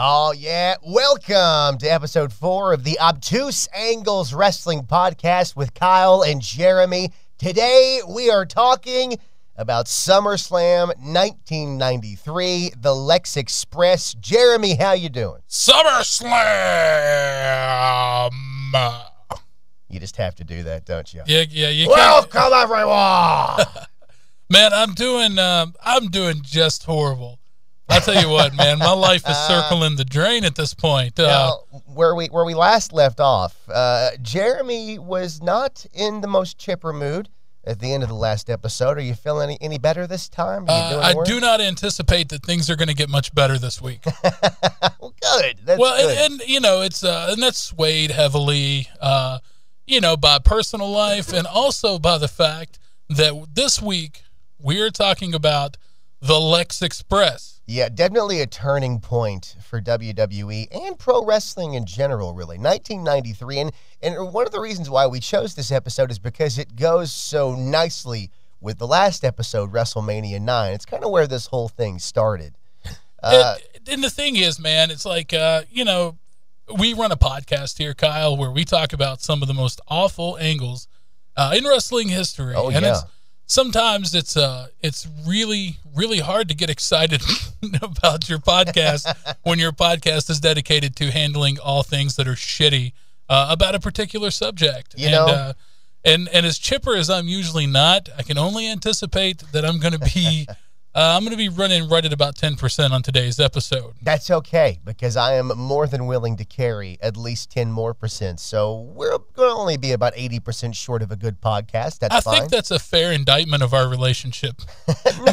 Oh, yeah. Welcome to episode 4 of the Obtuse Angles Wrestling Podcast with Kyle and Jeremy. Today, we are talking about Summerslam 1993, the Lex Express. Jeremy, how you doing? Summerslam! You just have to do that, don't you? Yeah, you Welcome, everyone! Man, I'm doing just horrible. I'll tell you what, man, my life is circling the drain at this point. Now, where we last left off, Jeremy was not in the most chipper mood at the end of the last episode. Are you feeling any better this time? I do not anticipate that things are going to get much better this week. Well, good. That's good. And you know, it's and that's swayed heavily, by personal life and also by the fact that this week we are talking about the Lex Express. Yeah, definitely a turning point for WWE and pro wrestling in general, really. 1993, and one of the reasons why we chose this episode is because it goes so nicely with the last episode, WrestleMania 9. It's kind of where this whole thing started. And the thing is, man, it's like, we run a podcast here, Kyle, where we talk about some of the most awful angles in wrestling history. Oh, and yeah. Sometimes it's really, really hard to get excited about your podcast when your podcast is dedicated to handling all things that are shitty about a particular subject. And as chipper as I'm usually not, I can only anticipate that I'm going to be running right at about 10% on today's episode. That's okay, because I am more than willing to carry at least 10% more. So we're going to only be about 80% short of a good podcast. That's fine. I think that's a fair indictment of our relationship.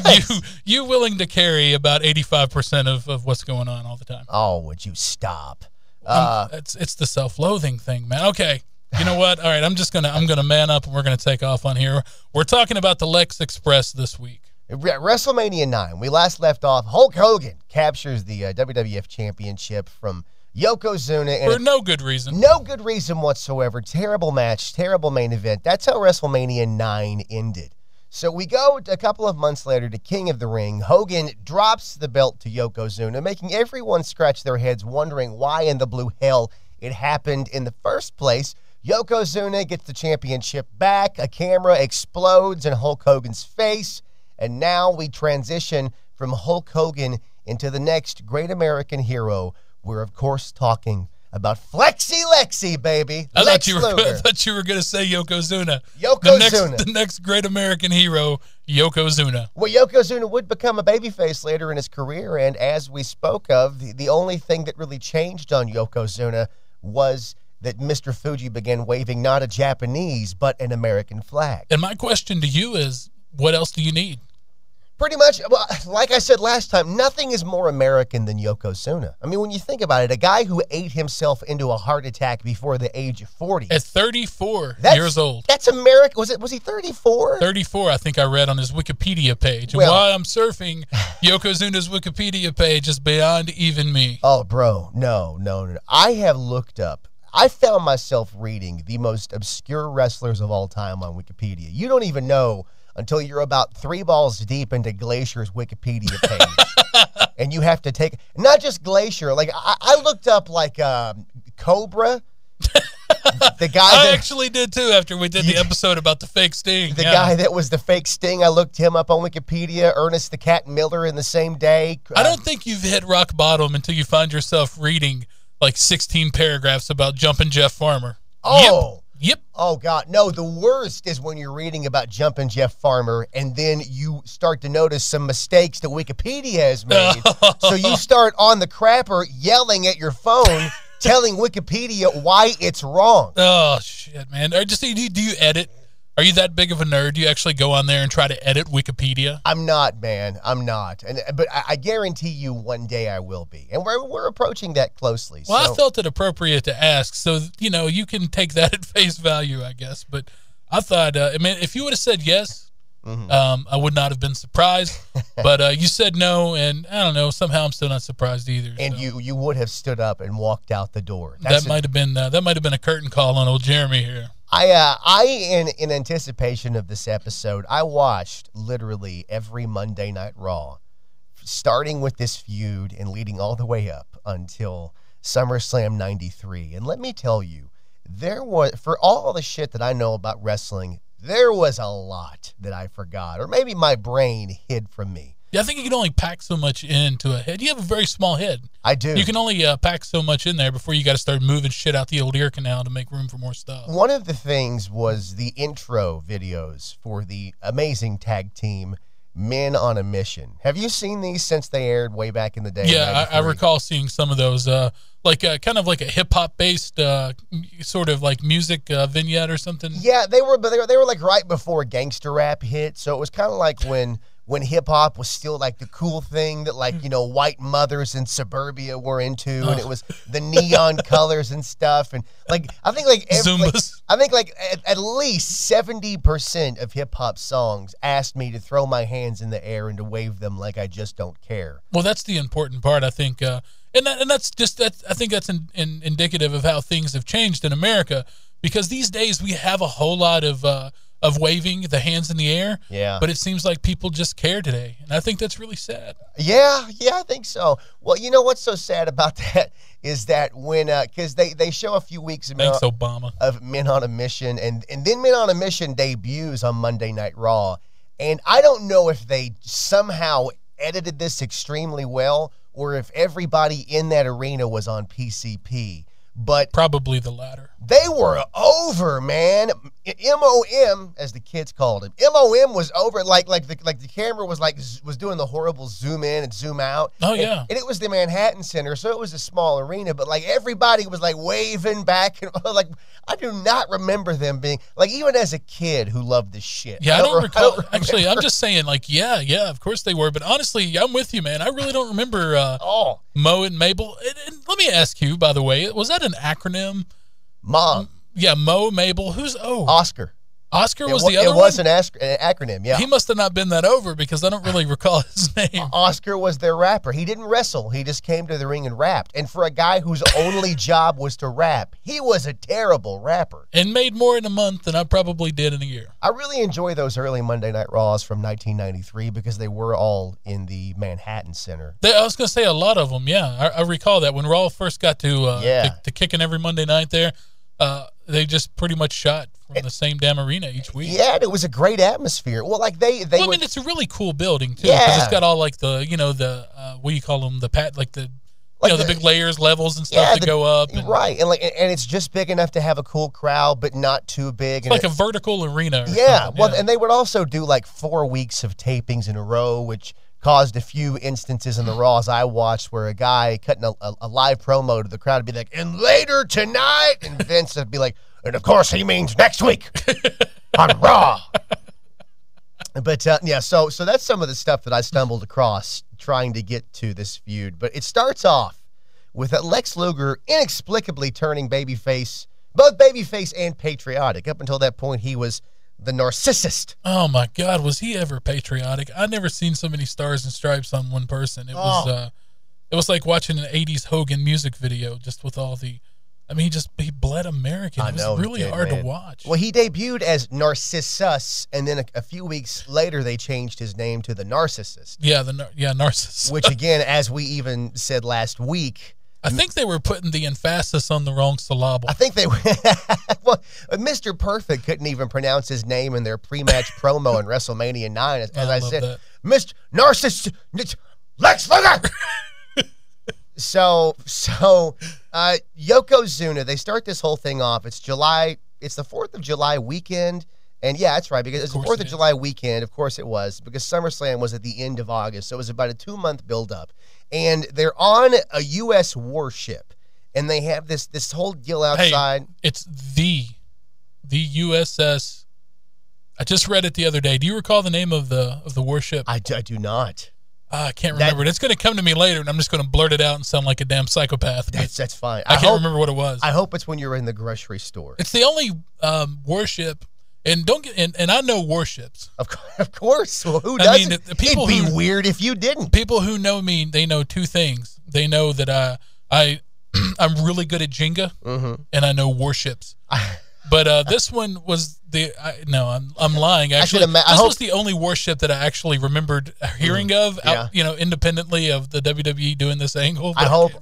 Nice. You willing to carry about 85% of what's going on all the time. Oh, would you stop? It's the self-loathing thing, man. Okay. You know what? All right, I'm gonna man up and we're gonna take off on here. We're talking about the Lex Express this week. WrestleMania 9, we last left off. Hulk Hogan captures the WWF Championship from Yokozuna. For no good reason. No good reason whatsoever. Terrible match, terrible main event. That's how WrestleMania 9 ended. So we go a couple of months later to King of the Ring. Hogan drops the belt to Yokozuna, making everyone scratch their heads wondering why in the blue hell it happened in the first place. Yokozuna gets the championship back. A camera explodes in Hulk Hogan's face. And now we transition from Hulk Hogan into the next great American hero. We're, of course, talking about Flexi Lexi, baby. I thought you were going to say Yokozuna. Yokozuna. The next great American hero, Yokozuna. Well, Yokozuna would become a babyface later in his career, and as we spoke of, the only thing that really changed on Yokozuna was that Mr. Fuji began waving not a Japanese, but an American flag. And my question to you is, what else do you need? Pretty much, like I said last time, nothing is more American than Yokozuna. I mean, when you think about it, a guy who ate himself into a heart attack before the age of 40. At 34 years old. That's American. Was he 34? 34, I think I read on his Wikipedia page. And while I'm surfing, Yokozuna's Wikipedia page is beyond even me. Oh, bro, no. I have looked up. I found myself reading the most obscure wrestlers of all time on Wikipedia. You don't even know until you're about 3 balls deep into Glacier's Wikipedia page. And you have to take, not just Glacier, like I looked up like Cobra. The guy I actually did too after we did the episode about the fake Sting. The guy that was the fake Sting, I looked him up on Wikipedia. Ernest the Cat Miller in the same day. I don't think you've hit rock bottom until you find yourself reading like 16 paragraphs about Jumpin' Jeff Farmer. Oh. Yep. Oh, God. No, the worst is when you're reading about Jumpin' Jeff Farmer and then you start to notice some mistakes that Wikipedia has made. So you start on the crapper yelling at your phone, telling Wikipedia why it's wrong. Oh, shit, man. Do you edit? Are you that big of a nerd? Do you actually go on there and try to edit Wikipedia? I'm not, man. I'm not. But I guarantee you one day I will be. And we're approaching that closely. Well, I felt it appropriate to ask. So, you can take that at face value, I guess. But I thought, if you would have said yes, I would not have been surprised. But you said no, and I don't know. Somehow I'm still not surprised either. And so. you would have stood up and walked out the door. That might have been a curtain call on old Jeremy here. In anticipation of this episode, I watched literally every Monday Night Raw starting with this feud and leading all the way up until SummerSlam 93. And let me tell you, there was, for all the shit that I know about wrestling, there was a lot that I forgot, or maybe my brain hid from me. Yeah, I think you can only pack so much into a head. You have a very small head. I do. You can only pack so much in there before you got to start moving shit out the old ear canal to make room for more stuff. One of the things was the intro videos for the amazing tag team Men on a Mission. Have you seen these since they aired way back in the day? Yeah, I recall seeing some of those, kind of like a hip hop based sort of like music vignette or something. Yeah, they were like right before gangster rap hit, so it was kind of like when hip-hop was still like the cool thing that like, you know, white mothers in suburbia were into, and it was the neon colors and stuff, and like I think like Zumbas. At least 70% of hip-hop songs asked me to throw my hands in the air and to wave them like I just don't care. Well, that's the important part, I think, and that's just that. I think that's indicative of how things have changed in America, because these days we have a whole lot of waving the hands in the air. Yeah. But it seems like people just care today. And I think that's really sad. Yeah, I think so. Well, you know what's so sad about that is that when, because they show a few weeks of Obama. Of Men on a Mission, and then Men on a Mission debuts on Monday Night Raw. And I don't know if they somehow edited this extremely well or if everybody in that arena was on PCP. But probably the latter. They were over, man. MOM, as the kids called him. MOM was over. Like the camera was doing the horrible zoom in and zoom out. Oh yeah. And it was the Manhattan Center, so it was a small arena. But like everybody was like waving back, and like I do not remember them being like, even as a kid who loved this shit. Yeah, I don't recall. Actually, I'm just saying, like, yeah, of course they were. But honestly, I'm with you, man. I really don't remember Mo and Mabel. And let me ask you, by the way, was that an acronym? Mom. Yeah, Mo, Mabel. Who's Oscar? Oscar was the other one? It was an acronym, yeah. He must have not been that over because I don't really recall his name. Oscar was their rapper. He didn't wrestle. He just came to the ring and rapped. And for a guy whose only job was to rap, he was a terrible rapper. And made more in a month than I probably did in a year. I really enjoy those early Monday Night Raws from 1993 because they were all in the Manhattan Center. I was going to say a lot of them, yeah. I recall that when Raw first got to kicking every Monday night there, they just pretty much shot from the same damn arena each week. Yeah, and it was a great atmosphere. Well, like I mean, it's a really cool building too. Yeah, because it's got all like the what do you call them? The big layers, levels, and stuff that go up. Right, and it's just big enough to have a cool crowd, but not too big. It's like a vertical arena. And they would also do like 4 weeks of tapings in a row, which caused a few instances in the Raws I watched where a guy cutting a live promo to the crowd would be like, and later tonight, and Vince would be like, and of course he means next week on Raw. But so that's some of the stuff that I stumbled across trying to get to this feud. But it starts off with Lex Luger inexplicably turning babyface, both babyface and patriotic. Up until that point, he was the narcissist. Oh my God, was he ever patriotic? I never seen so many stars and stripes on one person. It was like watching an '80s Hogan music video, just with all the. I mean, he bled American. It was really hard to watch. Well, he debuted as Narcissus, and then a few weeks later, they changed his name to the Narcissist. Yeah, Narcissus. Which again, as we even said last week, I think they were putting the emphasis on the wrong syllable. I think they were. Well, Mr. Perfect couldn't even pronounce his name in their pre-match promo in WrestleMania 9. As I said, that. Mr. Narcissus, Lex Luger! So Yokozuna, they start this whole thing off. It's the 4th of July weekend. And yeah, that's right, because it's the 4th of July weekend. Of course it was, because SummerSlam was at the end of August. So it was about a 2-month buildup. And they're on a U.S. warship. And they have this whole deal outside. Hey, it's the USS. I just read it the other day. Do you recall the name of the warship? I do not. I can't remember it. It's going to come to me later, and I'm just going to blurt it out and sound like a damn psychopath. That's fine. I can't remember what it was. I hope it's when you were in the grocery store. It's the only warship. And and I know warships. Of course. Well, who doesn't? I mean, it'd be weird if you didn't. People who know me, they know two things. They know that I'm really good at Jenga, and I know warships. But this one was I'm lying. Actually, this was the only warship that I actually remembered hearing of, independently of the WWE doing this angle. I hope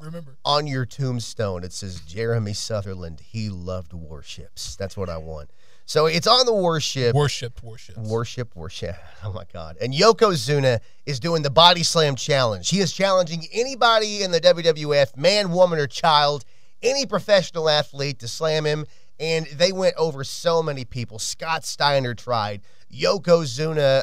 on your tombstone it says Jeremy Sutherland. He loved warships. That's what I want. So it's on the warship. Warship. Oh, my God. And Yokozuna is doing the Body Slam Challenge. He is challenging anybody in the WWF, man, woman, or child, any professional athlete to slam him. And they went over so many people. Scott Steiner tried. Yokozuna,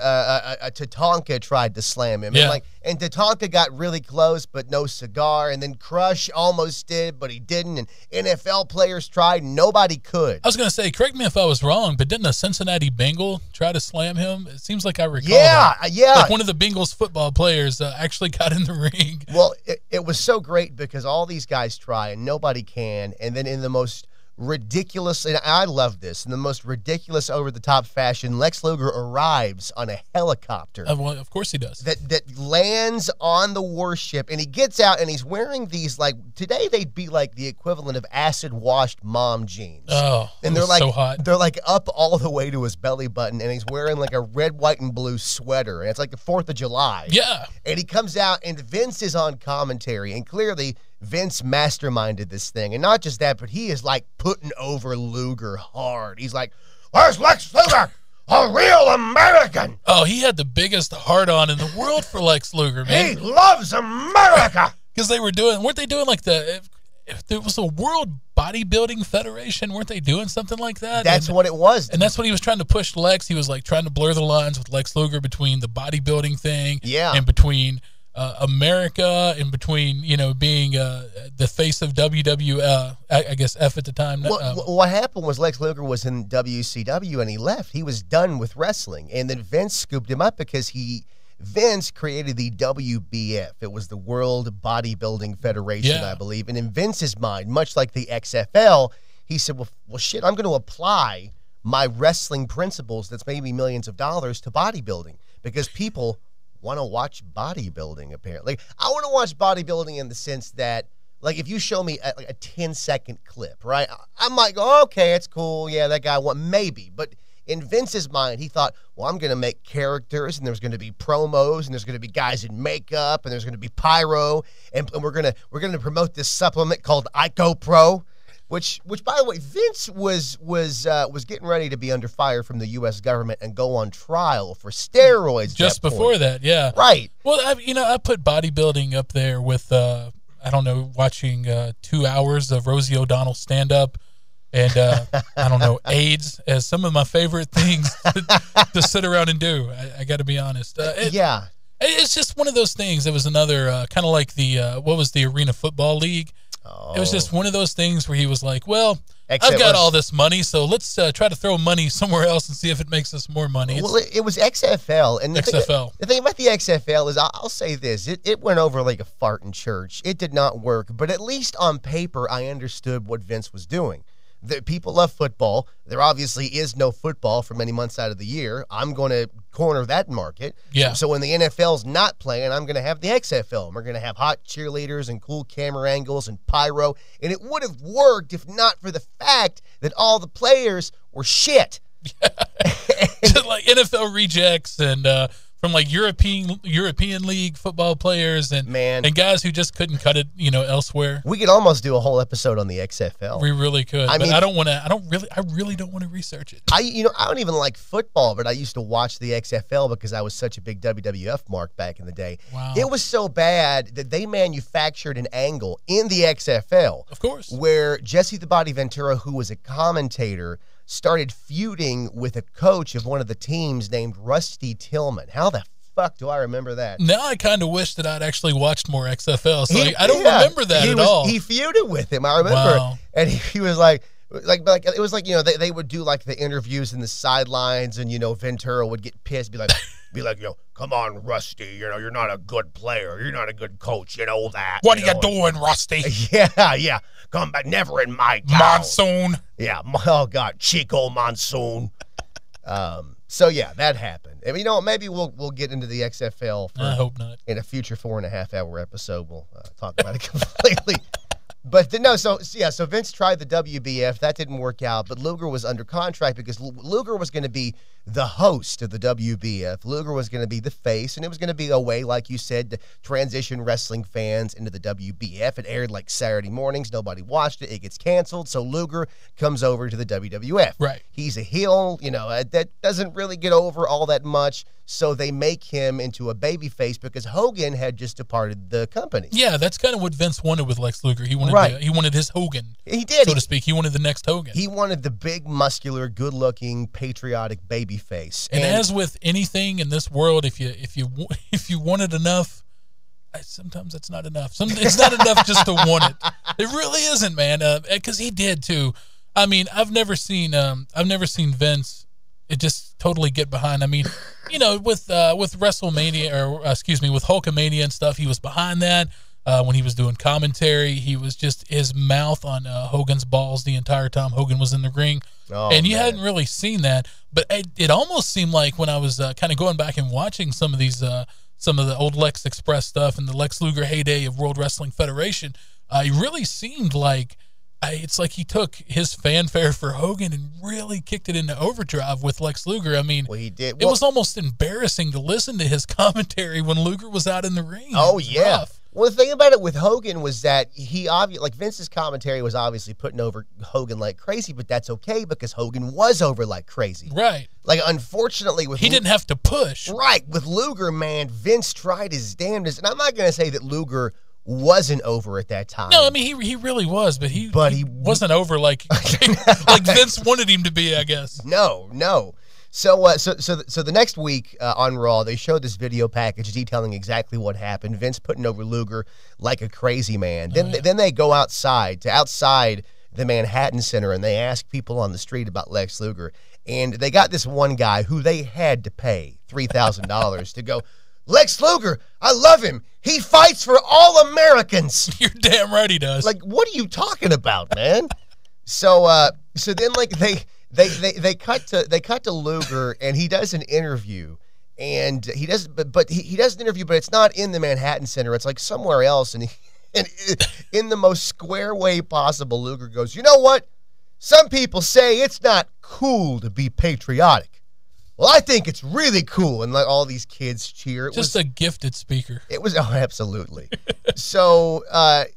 Tatanka tried to slam him. Yeah. And Tatanka got really close, but no cigar. And then Crush almost did, but he didn't. And NFL players tried, and nobody could. I was going to say, correct me if I was wrong, but didn't a Cincinnati Bengal try to slam him? It seems like I recall. Yeah. Like one of the Bengals football players actually got in the ring. Well, it was so great because all these guys try, and nobody can. And then in the most ridiculous, and I love this, in the most ridiculous, over-the-top fashion, Lex Luger arrives on a helicopter. Well, of course he does. That lands on the warship, and he gets out, and he's wearing these, like, today they'd be like the equivalent of acid-washed mom jeans. Oh, and they're like so hot. They're like up all the way to his belly button, and he's wearing like a red, white, and blue sweater, and it's like the 4th of July. Yeah. And he comes out, and Vince is on commentary, and clearly Vince masterminded this thing. And not just that, but he is like putting over Luger hard. He's like, "Where's Lex Luger? A real American." Oh, he had the biggest heart-on in the world for Lex Luger, man. He loves America. Because weren't they doing like if there was a World Bodybuilding Federation, weren't they doing something like that? That's what it was. And that's what he was trying to push Lex. He was like trying to blur the lines with Lex Luger between the bodybuilding thing and between America, in between, being the face of WWF, I guess F at the time. What happened was Lex Luger was in WCW and he left. He was done with wrestling. And then Vince scooped him up because Vince created the WBF. It was the World Bodybuilding Federation, I believe. And in Vince's mind, much like the XFL, he said, well shit, I'm going to apply my wrestling principles that's made me millions of dollars to bodybuilding because people want to watch bodybuilding, apparently. I want to watch bodybuilding in the sense that, like, if you show me a 10-second clip, right, I might go, okay, it's cool. Yeah, that guy won, maybe. But in Vince's mind, he thought, well, I'm going to make characters, and there's going to be promos, and there's going to be guys in makeup, and there's going to be pyro, and we're going to promote this supplement called IcoPro. Which, by the way, Vince was getting ready to be under fire from the U.S. government and go on trial for steroids. Just before that, yeah, right. Well, I put bodybuilding up there with watching 2 hours of Rosie O'Donnell stand up, and AIDS as some of my favorite things to sit around and do. I got to be honest. It's just one of those things. It was another kind of like the what was the Arena Football League. It was just one of those things where he was like, well, I've got all this money, so let's try to throw money somewhere else and see if it makes us more money. Well, it was XFL. And the thing about the XFL is, I'll say this, it went over like a fart in church. It did not work, but at least on paper, I understood what Vince was doing. The people love football. There obviously is no football for many months out of the year. I'm going to corner that market. Yeah. So when the NFL's not playing, I'm going to have the XFL. And we're going to have hot cheerleaders and cool camera angles and pyro. And it would have worked if not for the fact that all the players were shit. Just like NFL rejects and from like European League football players and guys who just couldn't cut it, elsewhere. We could almost do a whole episode on the XFL. We really could. I really don't want to research it. I don't even like football, but I used to watch the XFL because I was such a big WWF mark back in the day. Wow. It was so bad that they manufactured an angle in the XFL. Of course. Where Jesse the Body Ventura, who was a commentator, started feuding with a coach of one of the teams named Rusty Tillman. How the fuck do I remember that? Now I kind of wish that I'd actually watched more XFL. So I don't remember that at all. He feuded with him. I remember. Wow. And he was like it was like, they would do like the interviews in the sidelines, and Ventura would get pissed, be like, come on, Rusty, you're not a good player, you're not a good coach, you know that. What are you doing, Rusty? Yeah. Come back, never in my town. Monsoon. Yeah. Oh God, Chico Monsoon. So yeah, that happened. And maybe we'll get into the XFL. I hope not. In a future 4.5 hour episode, we'll talk about it completely. But no, so Vince tried the WBF. That didn't work out. But Luger was under contract because Luger was going to be the host of the WBF. Luger was going to be the face, and it was going to be a way, like you said, to transition wrestling fans into the WBF. It aired like Saturday mornings. Nobody watched it. It gets canceled. So Luger comes over to the WWF. Right. He's a heel, that doesn't really get over all that much. So they make him into a babyface because Hogan had just departed the company. Yeah, that's kind of what Vince wanted with Lex Luger. He wanted he wanted his Hogan. He did, so to speak. He wanted the next Hogan. He wanted the big, muscular, good-looking, patriotic babyface. And as with anything in this world, if you want it enough, sometimes it's not enough. It's not enough just to want it. It really isn't, man. Because he did too. I mean, I've never seen Vince just totally get behind. I mean, with WrestleMania with Hulkamania and stuff, he was behind that. When he was doing commentary, he was just his mouth on Hogan's balls the entire time Hogan was in the ring. And you hadn't really seen that, but it almost seemed like when I was kind of going back and watching some of the old Lex Express stuff and the Lex Luger heyday of World Wrestling Federation, it really seemed like it's like he took his fanfare for Hogan and really kicked it into overdrive with Lex Luger. I mean, he did. It was almost embarrassing to listen to his commentary when Luger was out in the ring. Oh, yeah. Rough. Well, the thing about it with Hogan was that Vince's commentary was obviously putting over Hogan like crazy, but that's okay because Hogan was over like crazy. Right. Like, unfortunately, he didn't have to push. Right. With Luger, man, Vince tried his damnedest. And I'm not going to say that Luger wasn't over at that time. No, I mean, he really was, but he wasn't over like Vince wanted him to be, I guess. No. So the next week on Raw, they showed this video package detailing exactly what happened. Vince putting over Luger like a crazy man. Then they go outside the Manhattan Center and they ask people on the street about Lex Luger. And they got this one guy who they had to pay $3,000 to go, Lex Luger, I love him. He fights for all Americans. You're damn right he does. Like, what are you talking about, man? So then they cut to Luger and he does an interview and he does an interview, but it's not in the Manhattan Center. It's like somewhere else. And in the most square way possible, Luger goes, you know what? Some people say it's not cool to be patriotic. Well, I think it's really cool, and all these kids cheer. It was a gifted speaker. It was absolutely. So,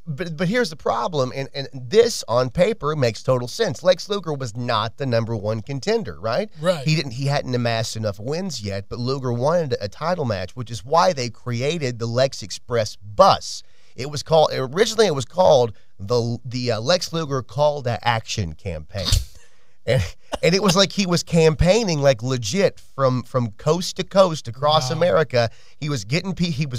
but here's the problem, and this on paper makes total sense. Lex Luger was not the #1 contender, right? Right. He hadn't amassed enough wins yet, but Luger wanted a title match, which is why they created the Lex Express bus. Originally it was called the Lex Luger Call to Action campaign. And it was like he was campaigning like legit from coast to coast across America. He was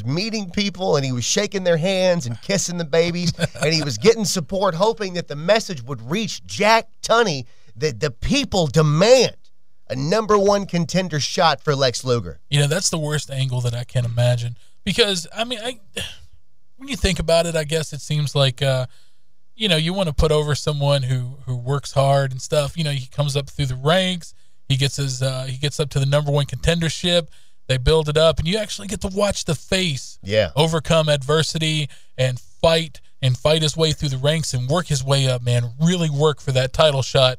meeting people and he was shaking their hands and kissing the babies and he was getting support, hoping that the message would reach Jack Tunney that the people demand a #1 contender shot for Lex Luger. That's the worst angle that I can imagine because I mean, when you think about it, I guess it seems like you want to put over someone who works hard and stuff. He comes up through the ranks. He gets up to the #1 contendership. They build it up, and you actually get to watch the face overcome adversity and fight his way through the ranks and work his way up, man. Really work for that title shot.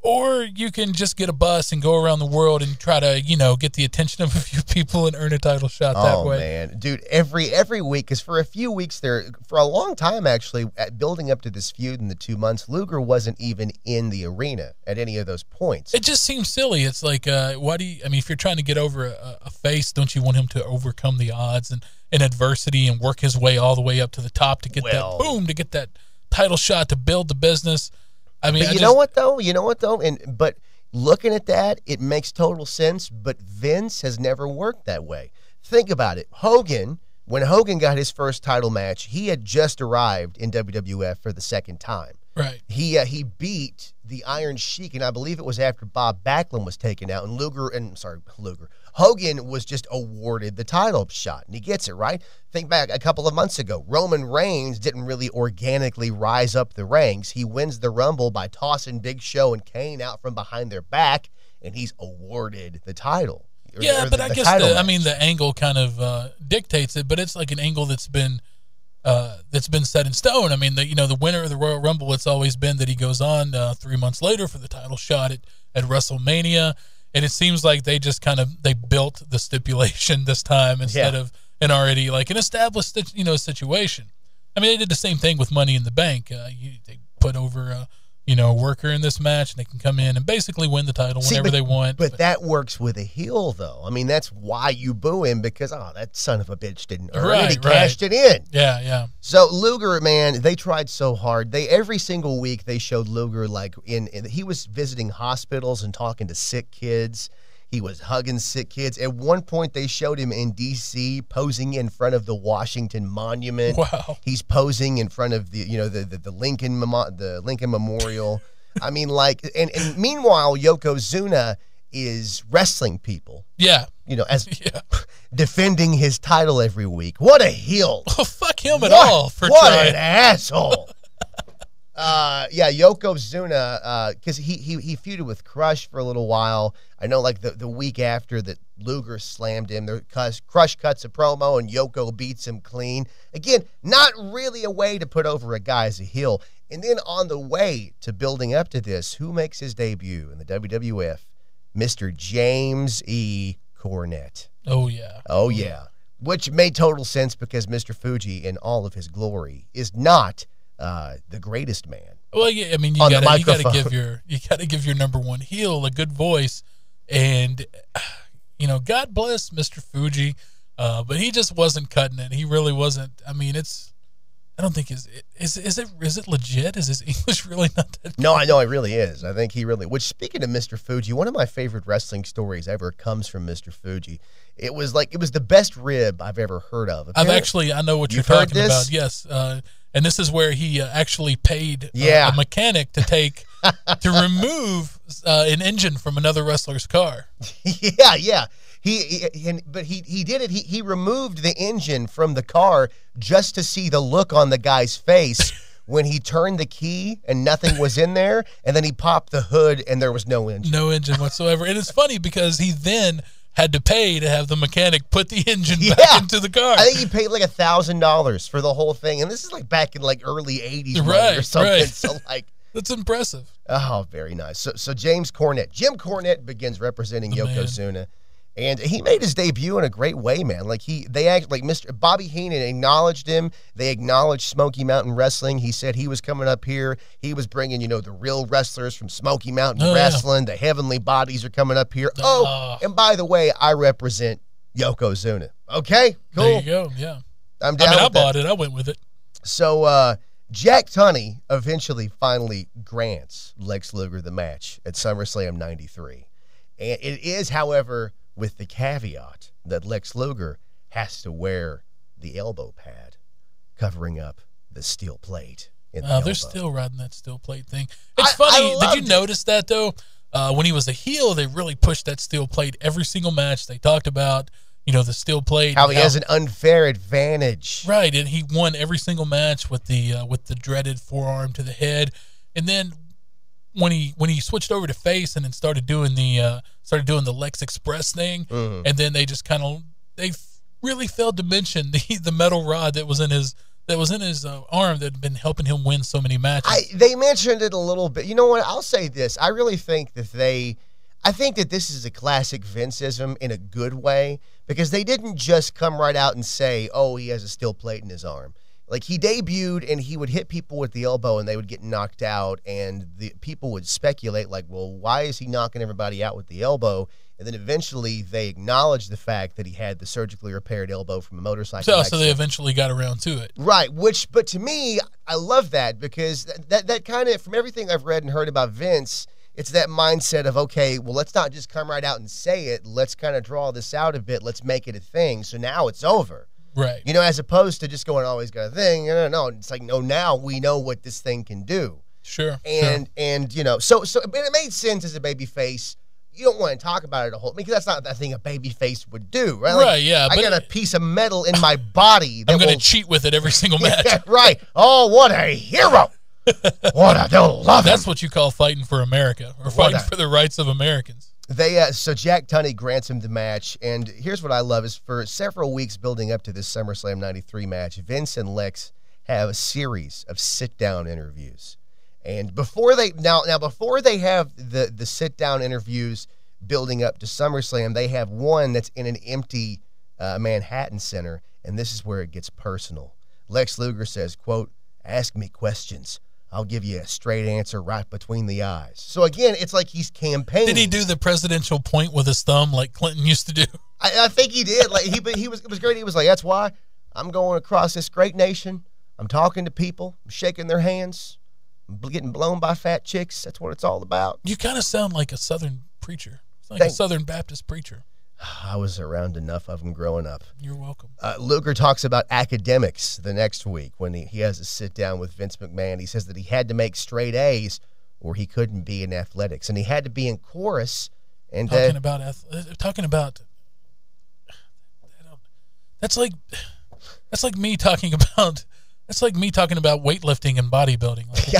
Or you can just get a bus and go around the world and try to, get the attention of a few people and earn a title shot that way. Oh, man. Dude, every week, because for a few weeks there, for a long time, actually, building up to this feud in the 2 months, Luger wasn't even in the arena at any of those points. It just seems silly. It's like, if you're trying to get over a face, don't you want him to overcome the odds and adversity and work his way all the way up to the top to get to get that title shot to build the business? I mean, but you know what though? But looking at that, it makes total sense. But Vince has never worked that way. Think about it. When Hogan got his first title match, he had just arrived in WWF for the second time. Right. He beat the Iron Sheik, and I believe it was after Bob Backlund was taken out, and Hogan was just awarded the title shot, and he gets it, right? Think back a couple of months ago. Roman Reigns didn't really organically rise up the ranks. He wins the Rumble by tossing Big Show and Kane out from behind their back, and he's awarded the title. Yeah, but I guess the angle kind of dictates it, but it's like an angle that's been that's been set in stone. I mean, the winner of the Royal Rumble, it's always been that he goes on 3 months later for the title shot at WrestleMania. And it seems like they just they built the stipulation this time instead of an already like an established, situation. I mean, they did the same thing with Money in the Bank. They put over a worker in this match, and they can come in and basically win the title whenever they want. But that works with a heel, though. I mean, that's why you boo him, because, that son of a bitch didn't earn it. He cashed it in. Yeah, yeah. So Luger, man, they tried so hard. Every single week they showed Luger, like, he was visiting hospitals and talking to sick kids. He was hugging sick kids. At one point, they showed him in D.C. posing in front of the Washington Monument. Wow. He's posing in front of the Lincoln Memorial. I mean, like, and meanwhile, Yokozuna is wrestling people. Yeah. As defending his title every week. What a heel. Oh, fuck him at all for trying. An asshole. Yokozuna, because he feuded with Crush for a little while. I know, like, the week after that Luger slammed him, Crush cuts a promo and Yoko beats him clean. Again, not really a way to put over a guy as a heel. And then on the way to building up to this, who makes his debut in the WWF? Mr. James E. Cornette. Oh, yeah. Oh, yeah. Which made total sense because Mr. Fuji, in all of his glory, is not the greatest man. Well, yeah, I mean, you gotta give your number one heel a good voice, and God bless Mr. Fuji, but he just wasn't cutting it. He really wasn't. I mean, I don't think is it legit? Is his English really not that good? No, I know it really is. I think he really. Which, speaking of Mr. Fuji, one of my favorite wrestling stories ever comes from Mr. Fuji. It was the best rib I've ever heard of. I know what you're talking about. Yes. And this is where he actually paid a mechanic to remove an engine from another wrestler's car. Yeah. But he did it. He removed the engine from the car just to see the look on the guy's face when he turned the key and nothing was in there, and then he popped the hood and there was no engine. No engine whatsoever. And it's funny because he then had to pay to have the mechanic put the engine back into the car. I think he paid like $1,000 for the whole thing, and this is like back in like early '80s or something. Right. So like, that's impressive. Oh, very nice. So Jim Cornette begins representing Yokozuna, and he made his debut in a great way, man. Like Mr. Bobby Heenan acknowledged him. They acknowledged Smoky Mountain Wrestling. He said he was coming up here. He was bringing, the real wrestlers from Smoky Mountain Wrestling. The heavenly bodies are coming up here. And by the way, I represent Yokozuna. Okay, cool. There you go. Yeah, I'm down. I bought it. I went with it. So Jack Tunney finally grants Lex Luger the match at SummerSlam '93, and it is, however, with the caveat that Lex Luger has to wear the elbow pad, covering up the steel plate. They're still riding that steel plate thing. It's funny. Did you notice that, though? When he was a heel, they really pushed that steel plate every single match. They talked about, the steel plate. How he has an unfair advantage. Right, and he won every single match with the dreaded forearm to the head. And then when he switched over to face and then started doing the Lex Express thing, and then they just they really failed to mention the metal rod that was in his arm that had been helping him win so many matches. They mentioned it a little bit. You know what? I'll say this. I really think that I think that this is a classic Vinceism in a good way, because they didn't just come right out and say, oh, he has a steel plate in his arm. Like, he debuted and he would hit people with the elbow and they would get knocked out, and the people would speculate, like, well, why is he knocking everybody out with the elbow? And then eventually they acknowledged the fact that he had the surgically repaired elbow from a motorcycle. So they eventually got around to it. Right, but to me, I love that, because that kind of, from everything I've read and heard about Vince, it's that mindset of, okay, well, let's not just come right out and say it. Let's kind of draw this out a bit. Let's make it a thing. So now it's over. Right. As opposed to just going, oh, he's got a thing. No. It's like, no, now we know what this thing can do. Sure. And so but it made sense as a baby face. You don't want to talk about it a whole, because that's not the thing a baby face would do, right? Like, right, yeah. I got a piece of metal in my body. I'm going to cheat with it every single match. Yeah, right. Oh, what a hero. What a love. That's what you call fighting for America, or fighting for the rights of Americans. So Jack Tunney grants him the match, and here's what I love is for several weeks building up to this SummerSlam 93 match, Vince and Lex have a series of sit-down interviews. And before they have the sit-down interviews building up to SummerSlam, they have one that's in an empty Manhattan Center, and this is where it gets personal. Lex Luger says, quote, "Ask me questions. I'll give you a straight answer right between the eyes." So again, it's like he's campaigning. Did he do the presidential point with his thumb like Clinton used to do? I think he did. Like it was great. He was like, "That's why I'm going across this great nation. I'm talking to people. I'm shaking their hands. I'm getting blown by fat chicks. That's what it's all about." You kind of sound like a Southern preacher. Like a Southern Baptist preacher. I was around enough of them growing up. You're welcome. Luger talks about academics the next week when he has a sit down with Vince McMahon. He says that he had to make straight A's or he couldn't be in athletics, and he had to be in chorus. And talking about that's like me talking about weightlifting and bodybuilding. Like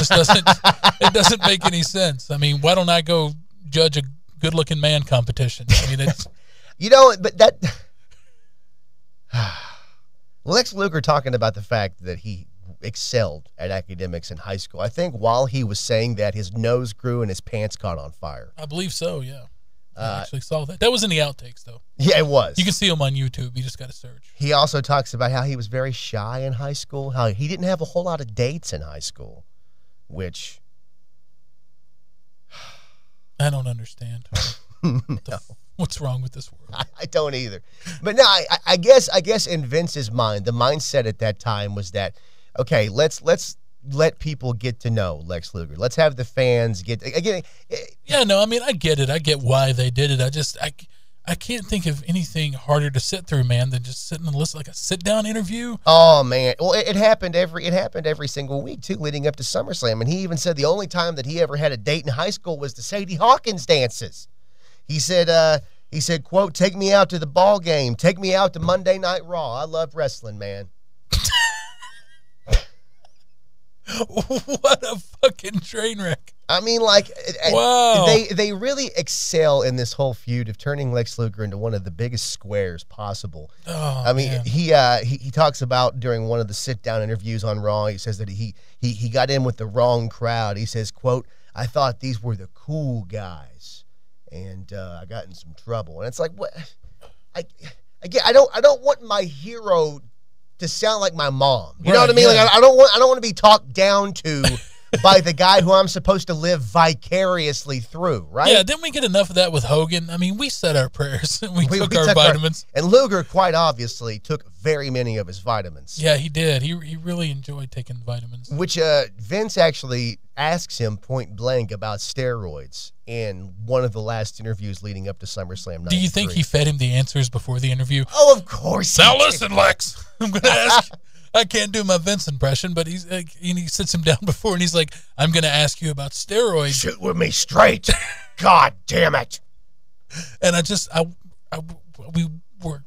it doesn't make any sense. I mean, why don't I go judge a good-looking man competition? I mean, it's but that Lex Luger talking about the fact that he excelled at academics in high school. I think while he was saying that, his nose grew and his pants caught on fire. I believe so, yeah. I actually saw that. That was in the outtakes, though. Yeah, it was. You can see him on YouTube. You just got to search. He also talks about how he was very shy in high school, how he didn't have a whole lot of dates in high school, which I don't understand. No. What's wrong with this world? I don't either. But no, I guess in Vince's mind, the mindset at that time was that, okay, let's let people get to know Lex Luger. Let's have the fans get again. Yeah, no, I mean, I get it. I get why they did it. I can't think of anything harder to sit through, man, than just sitting and listen like a sit-down interview. Oh man, well, it happened every single week too, leading up to SummerSlam. And he even said the only time that he ever had a date in high school was the Sadie Hawkins dances. He said, quote, "Take me out to the ball game. Take me out to Monday Night Raw. I love wrestling, man." What a fucking train wreck. I mean, like, wow. They really excel in this whole feud of turning Lex Luger into one of the biggest squares possible. Oh, I mean, man. he talks about during one of the sit-down interviews on Raw, he says that he got in with the wrong crowd. He says, quote, "I thought these were the cool guys, and I got in some trouble." And it's like, what? I don't want my hero to sound like my mom. You know what I mean? Yeah. Like I don't want to be talked down to by the guy who I'm supposed to live vicariously through, right? Yeah, didn't we get enough of that with Hogan? I mean, we said our prayers and we took our vitamins. And Luger, quite obviously, took very many of his vitamins. Yeah, he did. He really enjoyed taking vitamins. Which Vince actually asks him point blank about steroids in one of the last interviews leading up to SummerSlam 93. Do you think he fed him the answers before the interview? Oh, of course. Now listen, Lex, I'm going to ask. I can't do my Vince impression, but he's like, and he sits him down before, and he's like, "I'm going to ask you about steroids." Shoot with me straight. God damn it. And we're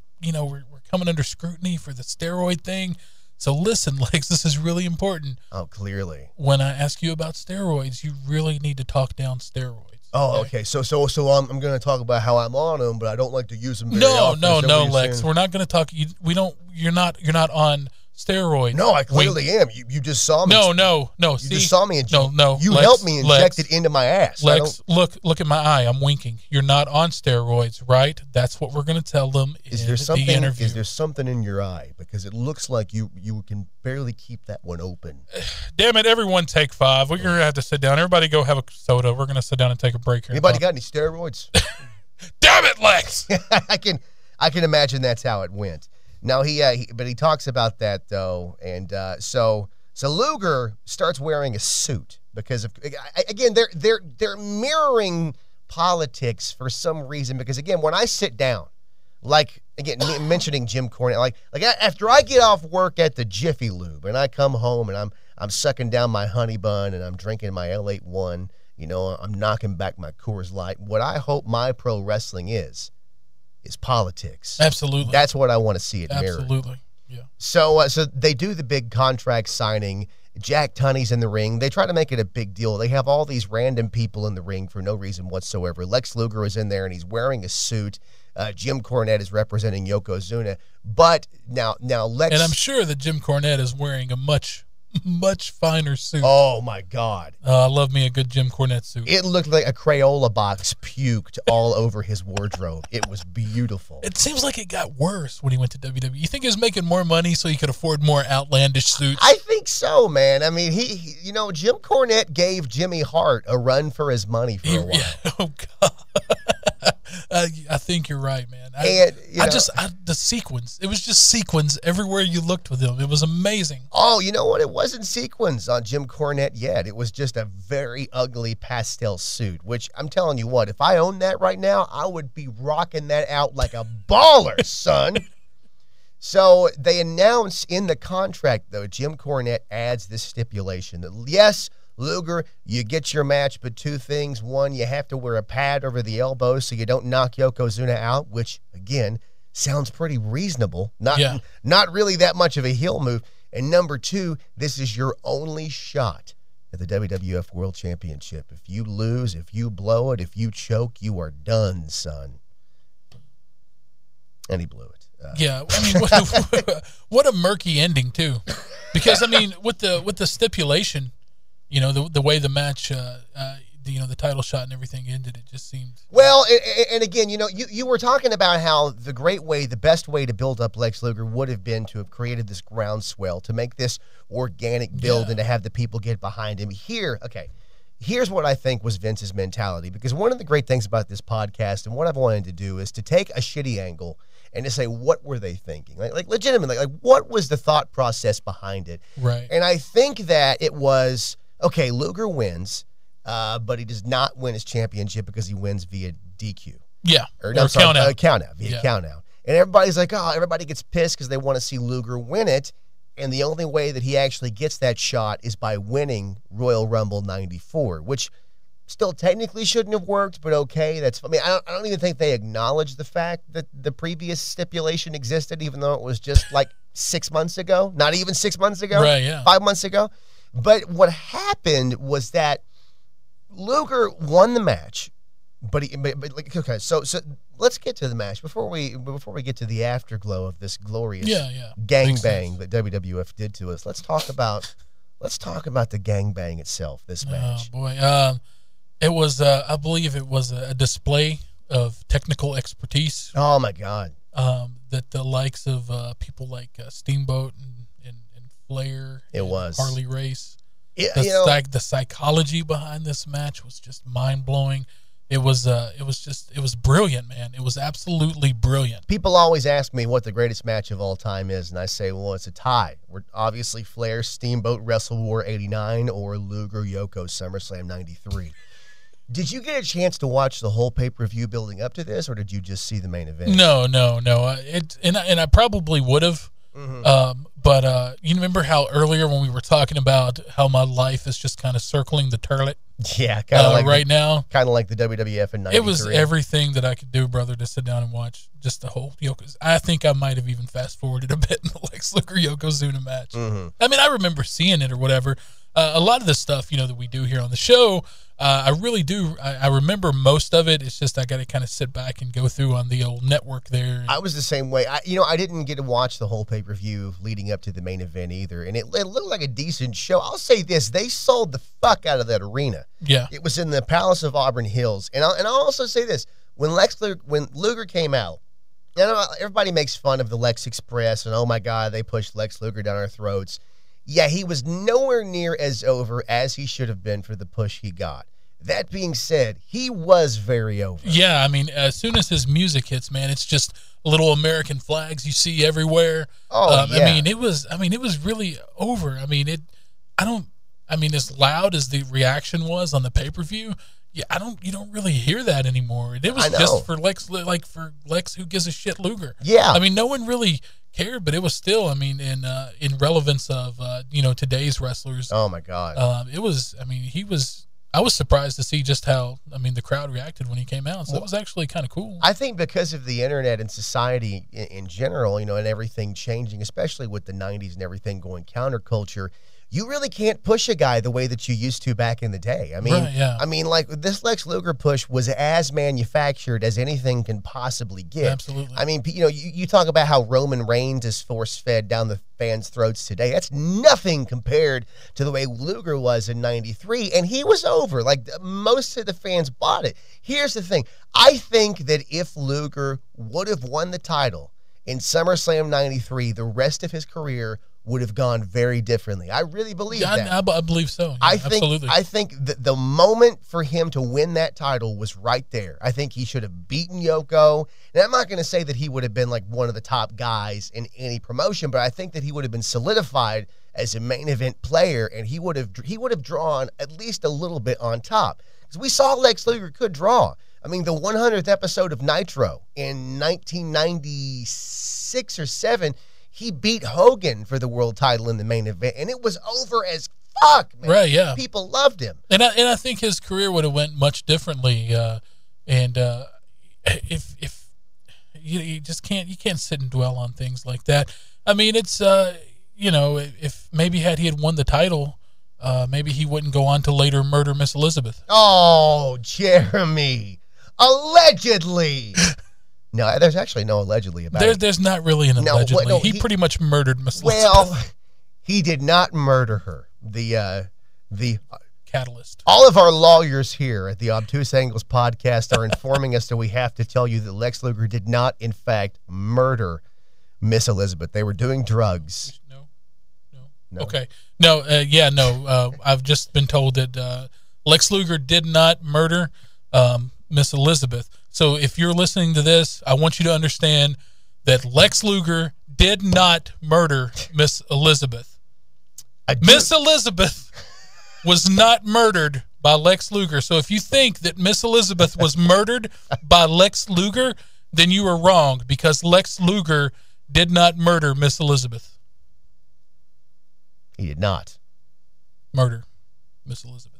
coming under scrutiny for the steroid thing. So listen, Lex, this is really important. Oh, clearly. When I ask you about steroids, you really need to talk down steroids. Oh, okay. So I'm going to talk about how I'm on them, but I don't like to use them very often. No, Lex. We're not going to talk. You're not on steroids. No, I clearly am. You just saw me. No. You just saw me. No. You Lex, helped me inject it into my ass. Lex, look at my eye. I'm winking. You're not on steroids, right? That's what we're going to tell them in the interview. Is there something in your eye? Because it looks like you can barely keep that one open. Damn it! Everyone, take 5. We're going to have to sit down. Everybody, go have a soda. We're going to sit down and take a break here. Anybody got any steroids? Damn it, Lex! I can imagine that's how it went. Now but he talks about that though, and so Luger starts wearing a suit because of again they're mirroring politics for some reason, because again when I sit down, like again mentioning Jim Cornette, like after I get off work at the Jiffy Lube and I come home and I'm sucking down my honey bun and I'm drinking my L81, I'm knocking back my Coors Light. What I hope my pro wrestling is politics. Absolutely. That's what I want to see it mirrored. Absolutely. Yeah. So they do the big contract signing, Jack Tunney's in the ring. They try to make it a big deal. They have all these random people in the ring for no reason whatsoever. Lex Luger is in there, and he's wearing a suit. Jim Cornette is representing Yokozuna. But now Lex... And I'm sure that Jim Cornette is wearing a much finer suit. Oh, my God. I love me a good Jim Cornette suit. It looked like a Crayola box puked all over his wardrobe. It was beautiful. It seems like it got worse when he went to WWE. You think he was making more money so he could afford more outlandish suits? I think so, man. I mean, he Jim Cornette gave Jimmy Hart a run for his money for a while. Yeah, oh, God. I think you're right, man. The sequins. It was just sequins everywhere you looked with him. It was amazing. Oh, you know what? It wasn't sequins on Jim Cornette yet. It was just a very ugly pastel suit, which I'm telling you what, if I owned that right now, I would be rocking that out like a baller, son. So they announce in the contract, though, Jim Cornette adds this stipulation that, yes, Luger, you get your match, but two things. One, you have to wear a pad over the elbow so you don't knock Yokozuna out, which, again, sounds pretty reasonable. Not really that much of a heel move. And number two, this is your only shot at the WWF World Championship. If you lose, if you blow it, if you choke, you are done, son. And he blew it. Yeah, I mean, what a murky ending, too. Because, I mean, with the stipulation... You know, the way the match, the title shot and everything ended, it just seemed... Well, and again, you were talking about how the best way to build up Lex Luger would have been to have created this groundswell, to make this organic build and to have the people get behind him. Here's what I think was Vince's mentality, because one of the great things about this podcast and what I've wanted to do is to take a shitty angle and to say, what were they thinking? Like legitimately, like what was the thought process behind it? Right. And I think that it was... Okay, Luger wins, but he does not win his championship because he wins via DQ. Yeah, or count out. Count out. And everybody's like, everybody gets pissed because they want to see Luger win it, and the only way that he actually gets that shot is by winning Royal Rumble 94, which still technically shouldn't have worked, but okay. I don't even think they acknowledged the fact that the previous stipulation existed, even though it was just like 6 months ago, not even 6 months ago, right? Yeah, 5 months ago. But what happened was that Luger won the match, okay. So let's get to the match before we get to the afterglow of this glorious gangbang that WWF did to us. Let's talk about the gangbang itself. This match. Oh boy, it was I believe it was a display of technical expertise. Oh my God, that the likes of people like Steamboat and Flair, Harley Race. The psychology behind this match was just mind blowing. It was brilliant, man. It was absolutely brilliant. People always ask me what the greatest match of all time is, and I say, well, it's a tie. We're obviously Flair Steamboat Wrestle War '89 or Luger Yoko SummerSlam '93. Did you get a chance to watch the whole pay-per-view building up to this, or did you just see the main event? No. And I probably would have. Mm-hmm. But you remember how earlier when we were talking about how my life is just kind of circling the turlet? Yeah, kind of like right now. Kind of like the WWF in '93. It was everything that I could do, brother, to sit down and watch just the whole Yokozuna. I think I might have even fast-forwarded a bit in the Lex Luger Yokozuna match. Mm-hmm. I mean, I remember seeing it or whatever. A lot of the stuff, that we do here on the show, I really do. I remember most of it. It's just I got to kind of sit back and go through on the old network there. I was the same way. I didn't get to watch the whole pay-per-view leading up to the main event either, and it looked like a decent show. I'll say this. They sold the fuck out of that arena. Yeah. It was in the Palace of Auburn Hills. And I'll also say this. When Luger came out, everybody makes fun of the Lex Express and, oh, my God, they pushed Lex Luger down our throats. Yeah, he was nowhere near as over as he should have been for the push he got. That being said, he was very over. Yeah, I mean, as soon as his music hits, man, it's just little American flags you see everywhere. Oh, yeah. It was really over. As loud as the reaction was on the pay-per-view, you don't really hear that anymore. It was just for Lex, for Lex who gives a shit Luger. Yeah. I mean, no one really cared, but it was still, in relevance of, today's wrestlers. Oh my God. I was surprised to see just how, the crowd reacted when he came out. So it was actually kind of cool. I think because of the internet and society in general, and everything changing, especially with the 90s and everything going counterculture, you really can't push a guy the way that you used to back in the day. I mean, Right, yeah. I mean, like this Lex Luger push was as manufactured as anything can possibly get. Absolutely. I mean, you know, you talk about how Roman Reigns is force-fed down the fans' throats today. That's nothing compared to the way Luger was in '93, and he was over. Like, most of the fans bought it. Here's the thing. I think that if Luger would have won the title in SummerSlam '93, the rest of his career would have gone very differently. I really believe that. I believe so. Yeah, absolutely. I think the moment for him to win that title was right there. I think he should have beaten Yoko. And I'm not going to say that he would have been like one of the top guys in any promotion, but I think that he would have been solidified as a main event player, and he would have drawn at least a little bit on top. Because we saw Lex Luger could draw. I mean, the 100th episode of Nitro in 1996 or 7, he beat Hogan for the world title in the main event, and it was over as fuck, man. Right, yeah. People loved him. And I think his career would have went much differently. If you just can't sit and dwell on things like that. I mean, it's if maybe had he won the title, maybe he wouldn't go on to later murder Miss Elizabeth. Oh, Jeremy. Allegedly. No, there's actually no allegedly about it. There's not really an allegedly. No, he pretty much murdered Miss Elizabeth. Well, he did not murder her. The catalyst. All of our lawyers here at the Obtuse Angles podcast are informing us that we have to tell you that Lex Luger did not, in fact, murder Miss Elizabeth. They were doing drugs. No. Okay. No. No. I've just been told that Lex Luger did not murder Miss Elizabeth. So if you're listening to this, I want you to understand that Lex Luger did not murder Miss Elizabeth. Miss Elizabeth was not murdered by Lex Luger. So if you think that Miss Elizabeth was murdered by Lex Luger, then you are wrong, because Lex Luger did not murder Miss Elizabeth. He did not murder Miss Elizabeth.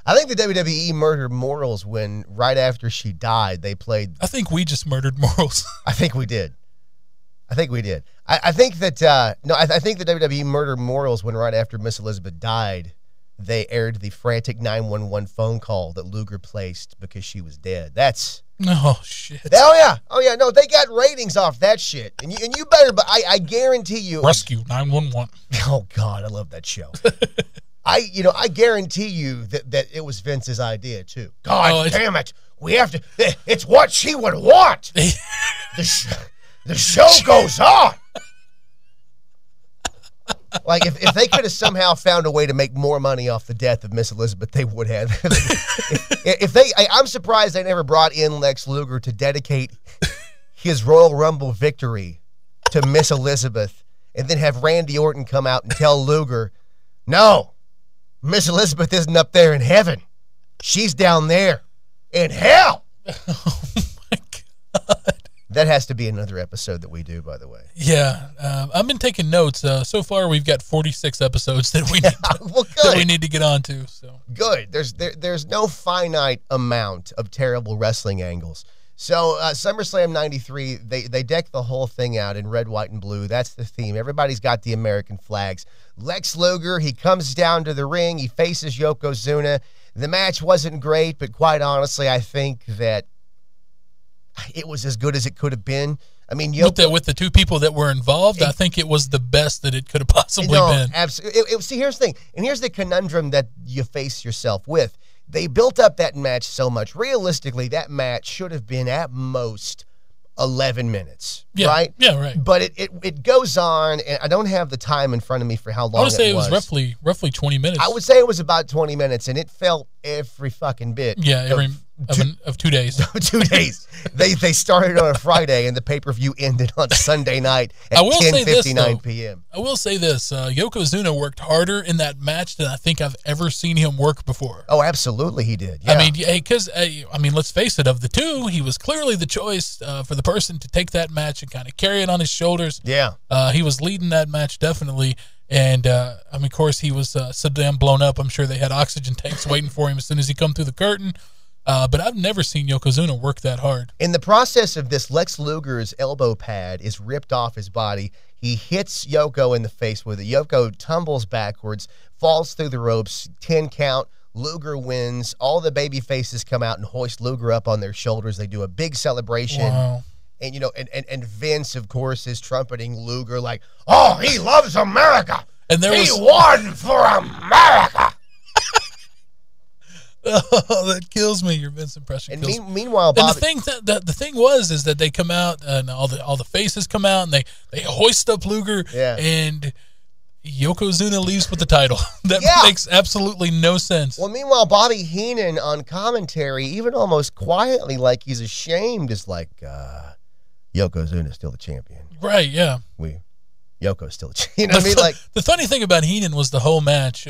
I think the WWE murdered Morals when, right after she died, they played... I think we just murdered Morals. I think we did. I think that... I think the WWE murdered Morals when, right after Miss Elizabeth died, they aired the frantic 911 phone call that Luger placed because she was dead. That's... Oh, shit. Oh, yeah. No, they got ratings off that shit. And you better... But I guarantee you... Rescue 911. Oh, God, I love that show. I guarantee you that it was Vince's idea too. God damn it. We have to, it's what she would want. The show goes on. Like, if they could have somehow found a way to make more money off the death of Miss Elizabeth, they would have. I'm surprised they never brought in Lex Luger to dedicate his Royal Rumble victory to Miss Elizabeth, and then have Randy Orton come out and tell Luger, no, Miss Elizabeth isn't up there in heaven. She's down there in hell. Oh, my God. That has to be another episode that we do, by the way. Yeah. I've been taking notes. So far, we've got 46 episodes that we need to get on to. So. Good. There's no finite amount of terrible wrestling angles. So SummerSlam 93, they deck the whole thing out in red, white, and blue. That's the theme. Everybody's got the American flags. Lex Luger, he comes down to the ring. He faces Yokozuna. The match wasn't great, but quite honestly, I think that it was as good as it could have been. I mean, with the two people that were involved, I think it was the best that it could have possibly been. Absolutely. See, here's the thing, and here's the conundrum that you face yourself with. They built up that match so much. Realistically, that match should have been at most 11 minutes, right? Yeah, right. But it goes on, and I don't have the time in front of me for how long it was. I would say it was roughly 20 minutes. I would say it was about 20 minutes, and it felt every fucking bit. Yeah, of 2 days. 2 days. They started on a Friday, and the pay-per-view ended on Sunday night at 10:59 p.m. I will say this. Yokozuna worked harder in that match than I think I've ever seen him work before. Oh, absolutely he did. Yeah. I mean, let's face it, of the two, he was clearly the choice for the person to take that match and kind of carry it on his shoulders. Yeah. He was leading that match, definitely. And, of course, he was so damn blown up. I'm sure they had oxygen tanks waiting for him as soon as he come through the curtain. But I've never seen Yokozuna work that hard. In the process of this, Lex Luger's elbow pad is ripped off his body. He hits Yoko in the face with it. Yoko tumbles backwards, falls through the ropes, 10 count. Luger wins. All the baby faces come out and hoist Luger up on their shoulders. They do a big celebration. Wow. And, and Vince, of course, is trumpeting Luger like, oh, he loves America. And he won for America. Oh, that kills me. Your Vince impression. And kills me. Meanwhile, Bobby, and the thing was that they come out and all the faces come out and they hoist up Luger. Yeah. And Yokozuna leaves with the title. That makes absolutely no sense. Well, meanwhile, Bobby Heenan on commentary, even almost quietly, like he's ashamed, is like, Yokozuna's still the champion. Right? Yeah. Yoko's still the champion. You know what I mean? Like, the funny thing about Heenan was the whole match.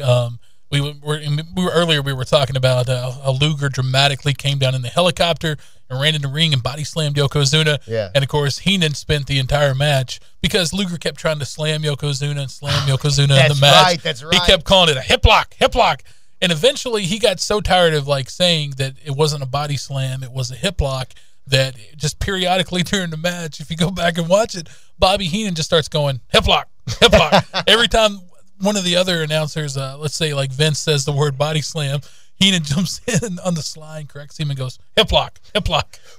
We were talking about how Luger dramatically came down in the helicopter and ran in the ring and body slammed Yokozuna. Yeah. And of course, Heenan spent the entire match because Luger kept trying to slam Yokozuna and slam Yokozuna in the match. That's right. He kept calling it a hip lock. And eventually he got so tired of saying that it wasn't a body slam, it was a hip lock, that just periodically during the match, if you go back and watch it, Bobby Heenan just starts going, hip lock. Every time one of the other announcers, let's say like Vince says the word body slam, Heenan jumps in on the slide, corrects him, and goes, hip lock.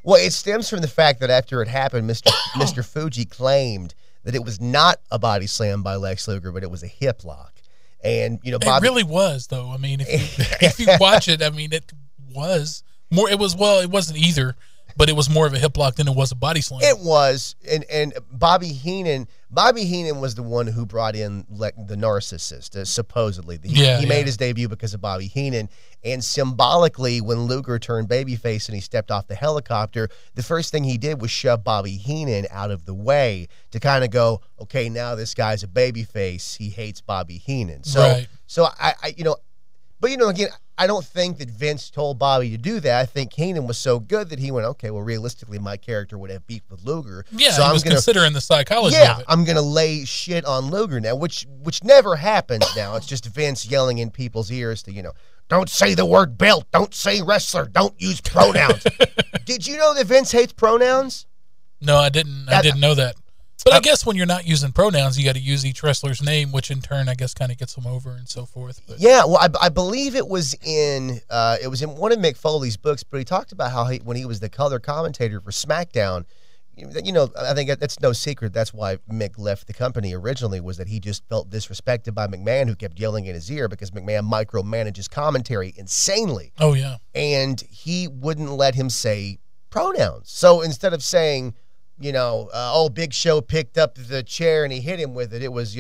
Well, it stems from the fact that after it happened, Mr. Fuji claimed that it was not a body slam by Lex Luger, but it was a hip lock. And, Bobby... It really was, though. I mean, if you watch it, I mean, it was more, it wasn't either, but it was more of a hip lock than it was a body slam. It was, and Bobby Heenan was the one who brought in the narcissist, supposedly. He made his debut because of Bobby Heenan, and symbolically, when Luger turned babyface and he stepped off the helicopter, the first thing he did was shove Bobby Heenan out of the way to kind of go, okay, now this guy's a babyface. He hates Bobby Heenan. So, right. But, again, I don't think that Vince told Bobby to do that. I think Heenan was so good that he went, okay, well, realistically, my character would have beef with Luger. Yeah, so he was considering the psychology of it. I'm going to lay shit on Luger now, which never happens now. It's just Vince yelling in people's ears to, don't say the word belt, don't say wrestler, don't use pronouns. Did you know that Vince hates pronouns? No, I didn't. I didn't know that. But I guess when you're not using pronouns, you got to use each wrestler's name, which in turn, I guess, kind of gets them over and so forth. But. Yeah, well, I believe it was in one of Mick Foley's books, but he talked about how when he was the color commentator for SmackDown, I think that's no secret. That's why Mick left the company originally, was that he just felt disrespected by McMahon, who kept yelling in his ear because McMahon micromanages commentary insanely. Oh, yeah. And he wouldn't let him say pronouns. So instead of saying, Big Show picked up the chair and he hit him with it. It was,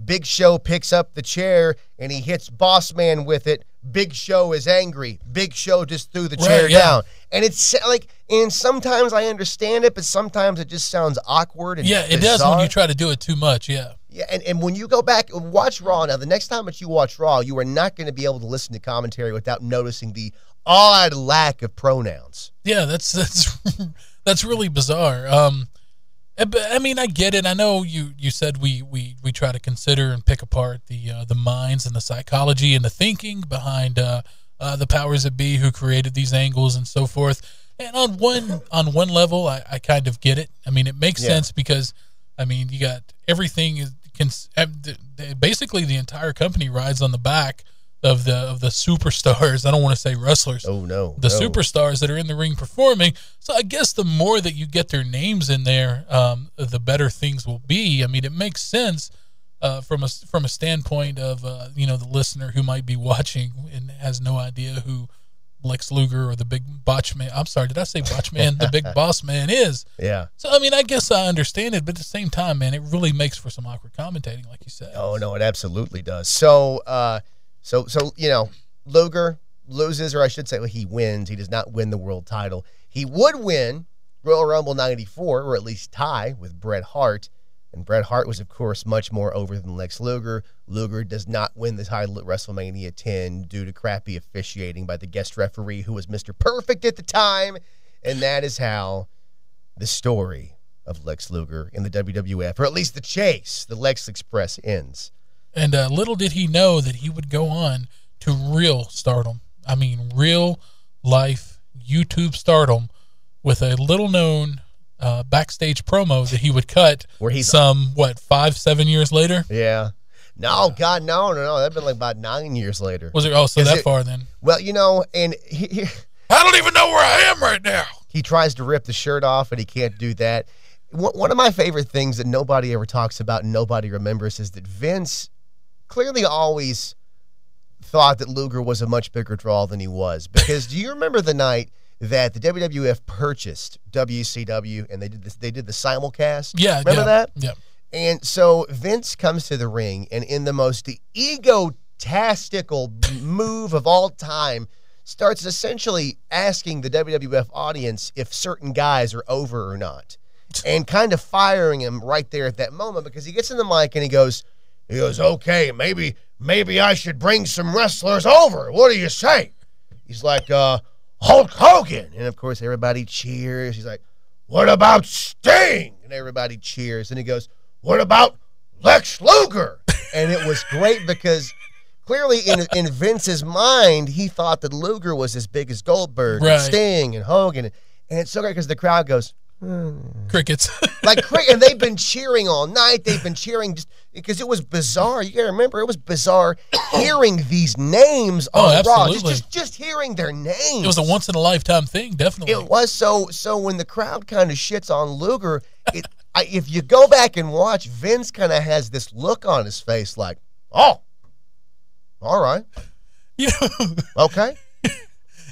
Big Show picks up the chair and he hits Boss Man with it. Big Show is angry. Big Show just threw the chair down. And it's and sometimes I understand it, but sometimes it just sounds awkward and bizarre. It does when you try to do it too much, yeah. Yeah, and when you go back and watch Raw, now the next time that you watch Raw, you are not going to be able to listen to commentary without noticing the odd lack of pronouns. Yeah, that's really bizarre. I mean, I get it. I know you said we try to consider and pick apart the minds and the psychology and the thinking behind the powers that be who created these angles and so forth. And on one level, I kind of get it. I mean, it makes sense because, I mean, you got everything basically the entire company rides on the back of the superstars. I don't want to say wrestlers. Oh, no. The superstars that are in the ring performing. So I guess the more that you get their names in there, the better things will be. I mean, it makes sense from a standpoint of, the listener who might be watching and has no idea who Lex Luger or the Big Botch Man. I'm sorry, did I say Botch Man? The Big Boss Man is. Yeah. So, I mean, I guess I understand it, but at the same time, man, it really makes for some awkward commentating, like you said. Oh, no, it absolutely does. So, Luger loses, or I should say he wins. He does not win the world title. He would win Royal Rumble 94, or at least tie with Bret Hart. And Bret Hart was, of course, much more over than Lex Luger. Luger does not win the title at WrestleMania 10 due to crappy officiating by the guest referee, who was Mr. Perfect at the time. And that is how the story of Lex Luger in the WWF, or at least the chase, the Lex Express, ends. And little did he know that he would go on to real stardom. I mean, real life YouTube stardom with a little-known backstage promo that he would cut Where he's 5-7 years later. Yeah. No, God, no. That'd been like about 9 years later. Was it? Oh, so that far then. Well, and I don't even know where I am right now. He tries to rip the shirt off, and he can't do that. One of my favorite things that nobody ever talks about and nobody remembers is that Vince clearly always thought that Luger was a much bigger draw than he was. Because do you remember the night that the WWF purchased WCW and they did the simulcast? Yeah. Remember that? Yeah. And so Vince comes to the ring, and in the most egotastical move of all time, starts essentially asking the WWF audience if certain guys are over or not, and kind of firing him right there at that moment, because he gets in the mic and he goes, okay, maybe I should bring some wrestlers over. What do you say? He's like, Hulk Hogan. And of course, everybody cheers. He's like, what about Sting? And everybody cheers. And he goes, what about Lex Luger? And it was great because clearly in Vince's mind, he thought that Luger was as big as Goldberg, and Sting, and Hogan. And it's so great because the crowd goes, crickets. And they've been cheering all night. They've been cheering just because it was bizarre. You got to remember, it was bizarre hearing these names on Raw. Just hearing their names. It was a once-in-a-lifetime thing, definitely. It was. So when the crowd kind of shits on Luger, if you go back and watch, Vince kind of has this look on his face like, oh, all right. Okay.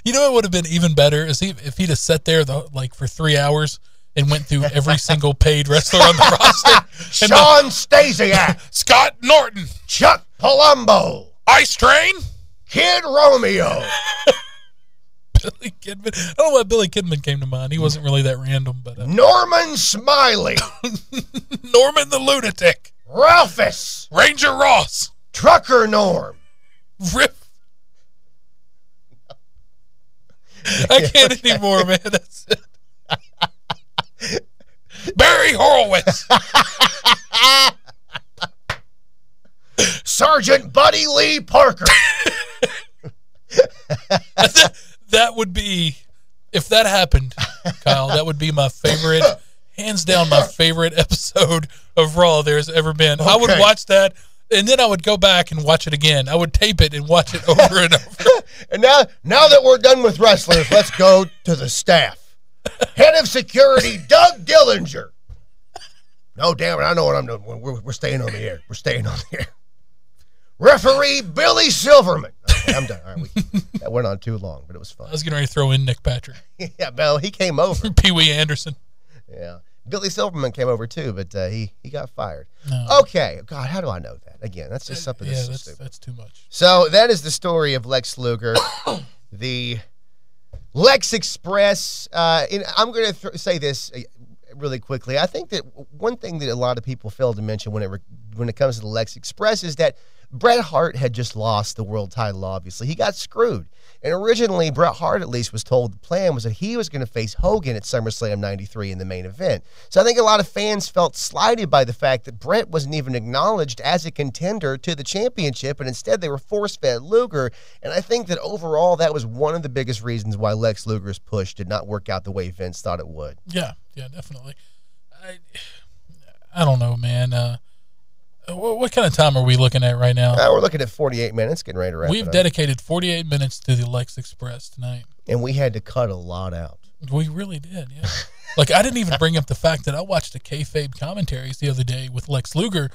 You know what would have been even better is if he'd have sat there for 3 hours and went through every single paid wrestler on the roster. Sean Stasiak. Scott Norton. Chuck Palumbo. Ice Train. Kid Romeo. Billy Kidman. I don't know why Billy Kidman came to mind. He wasn't really that random. But Norman Smiley. Norman the Lunatic. Ralphus. Ranger Ross. Trucker Norm. Rip. I can't anymore, man. That's it. Barry Horowitz. Sergeant Buddy Lee Parker. That would be, if that happened, Kyle, that would be my favorite, hands down my favorite episode of Raw there's ever been. Okay. I would watch that, and then I would go back and watch it again. I would tape it and watch it over and over. And now that we're done with wrestlers, let's go to the staff. Head of security, Doug Dillinger. No, damn it, I know what I'm doing. We're staying on the air. We're staying on the air. Referee, Billy Silverman. Okay, I'm done. All right, that went on too long, but it was fun. I was getting ready to throw in Nick Patrick. Yeah, Bill, he came over. Pee Wee Anderson. Yeah. Billy Silverman came over too, but he got fired. No. Okay. God, how do I know that? Again, that's just something that's stupid. That's too much. So that is the story of Lex Luger, the Lex Express. I'm going to say this really quickly. I think that one thing that a lot of people fail to mention when it comes to the Lex Express is that Bret Hart had just lost the world title, obviously. He got screwed. And originally, Bret Hart, at least, was told the plan was that he was going to face Hogan at SummerSlam 93 in the main event. So I think a lot of fans felt slighted by the fact that Bret wasn't even acknowledged as a contender to the championship, and instead they were force-fed Luger. And I think that overall, that was one of the biggest reasons why Lex Luger's push did not work out the way Vince thought it would. Yeah, definitely. I don't know, man. What kind of time are we looking at right now? We're looking at 48 minutes, getting ready to wrap it up. We've dedicated 48 minutes to the Lex Express tonight. And we had to cut a lot out. We really did, yeah. I didn't even bring up the fact that I watched the kayfabe commentaries the other day with Lex Luger,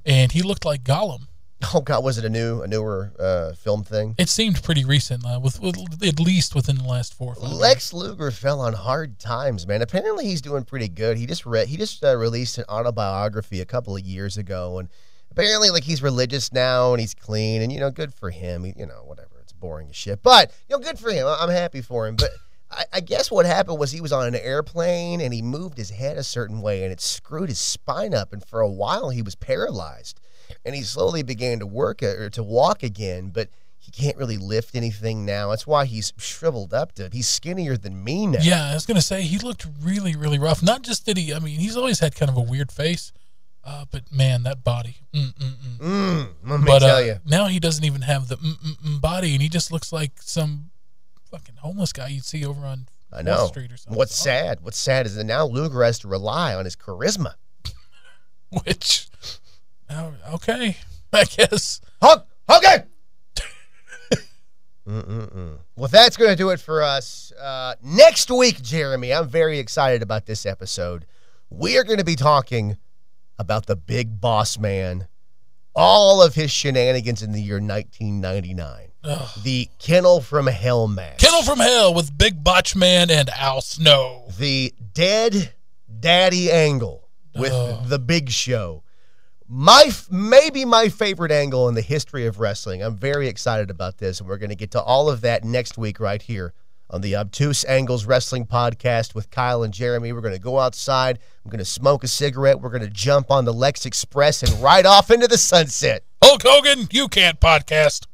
and he looked like Gollum. Oh, God, was it a newer film thing? It seemed pretty recent, with at least within the last 4 or 5 years. Lex Luger fell on hard times, man. Apparently, he's doing pretty good. He just released an autobiography a couple of years ago, and apparently, he's religious now and he's clean, and good for him. Whatever. It's boring as shit, but good for him. I'm happy for him. But I guess what happened was he was on an airplane and he moved his head a certain way, and it screwed his spine up, and for a while he was paralyzed. And he slowly began to walk again, but he can't really lift anything now. That's why he's shriveled up. He's skinnier than me now. Yeah, I was going to say, he looked really, really rough. Not just did he's always had kind of a weird face, but man, that body. Let me tell you. Now he doesn't even have the body, and he just looks like some fucking homeless guy you'd see over on I know. Wall Street or something. What's sad is that now Luger has to rely on his charisma. Which, okay, I guess. Okay. Well, that's going to do it for us. Next week, Jeremy, I'm very excited about this episode. We are going to be talking about the Big Boss Man, all of his shenanigans in the year 1999. Ugh. The Kennel from Hell match. Kennel from Hell with Big Botch Man and Al Snow. The Dead Daddy angle with the Big Show. Maybe my favorite angle in the history of wrestling. I'm very excited about this, and we're going to get to all of that next week right here on the Obtuse Angles Wrestling Podcast with Kyle and Jeremy. We're going to go outside. I'm going to smoke a cigarette. We're going to jump on the Lex Express and ride off into the sunset. Hulk Hogan, you can't podcast.